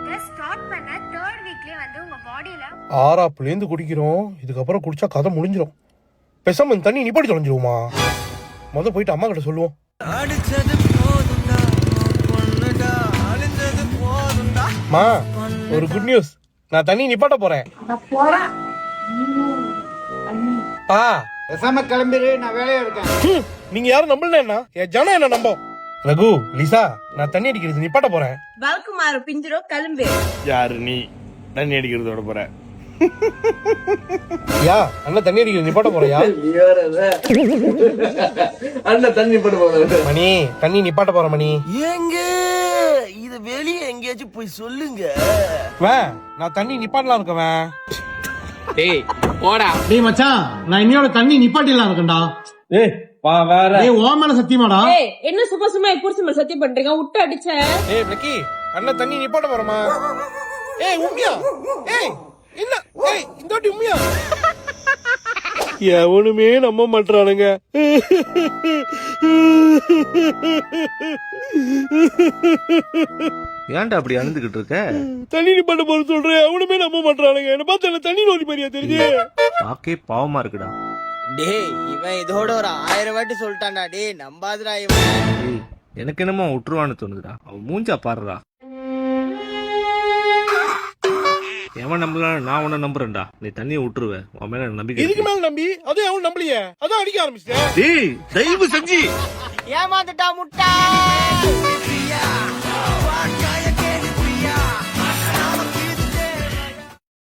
இத ஸ்டார்ட் பண்ண 3rd வீக்லயே வந்து உங்க பாடியில ஆறாப்புலேருந்து குடிக்கிறோம். இதுக்கப்புறம் குடிச்சா கதை முடிஞ்சிடும். பேசாம இந்த தண்ணி நிப்பாட்டி தொலைஞ்சிருவோமா? முத போயிட்டு அம்மா கிட்ட சொல்லுவோம். மா, ஒரு குட் நியூஸ். நான் தண்ணி நிப்பாட்ட போறேன். பா, பேசாம கிளம்பிடு, நான் வேலையா இருக்கேன். நீங்க யாரும் நம்பல என்ன? என் ஜனம் என்ன நம்பும். ரகு, லிசா, நான் தண்ணி அடிக்கிறது நிப்பாட்ட போறேன். வழக்குமாறு பிஞ்சிரோ கிளம்பு. யாரு நீ தண்ணி அடிக்கிறதோட போற? யா, அண்ணா தண்ணி அடிக்கிறது நிப்பாட்ட போறியா? அண்ணன் தண்ணி போட்டு போக மணி, தண்ணி நிப்பாட்ட போற மணி. ஏங்க இது வெளியே எங்கேயாச்சும் போய் சொல்லுங்க. நான் தண்ணி நிப்பாட்டலாம் இருக்கவன். டேய் போடா. டேய் மச்சான், நான் இன்னையோட தண்ணி நிப்பாட்டிடலாம் இருக்கேன்டா. ஏய் வா வேற. டேய் ஓ மேல சத்தியமாடா. ஏய் என்ன சும்மா சும்மா புடிச்சு மேல சத்தியம் பண்றீங்க? விட்டு அடிச்ச. ஏய் விக்கி, அண்ணா தண்ணி நிப்பாட்ட போறமா? ஏய் உம்மியா, ஏய் என்ன, ஏய் இந்த வாட்டி உம்மியா. எவனுமே நம்ப மாட்டானுங்க. ஏன்டா அப்படி அழுந்துகிட்டு இருக்க? தண்ணி நிப்பாட்ட போற சொல்றேன், அவனுமே நம்ப மாட்டானுங்க. என்ன பார்த்தா தண்ணி நோடி மாதிரியா தெரியுது? பாக்கே பாவமா இருக்குடா. டேய் இவன் இதோட ஒரு 1000 வாட்டி சொல்லிட்டான்டா. டேய் நம்பாதடா இவன். ஏய், எனக்கு என்னமோ விட்டுருவான்னு தோணுதுடா. அவன் மூஞ்சா பாருடா. எவன் நம்பலாம், நான் உன்ன நம்புறேன்டா. நீ தண்ணியை விட்டுருவேன். உன் மேல நம்பிக்கை இதுக்கு இருக்கு. மேல நம்பி அதே அவன் நம்பலையே, அதான் அடிக்க ஆரம்பிச்சிட்டேன். டேய் தயவு செஞ்சு ஏமாந்துட்டா முட்டா.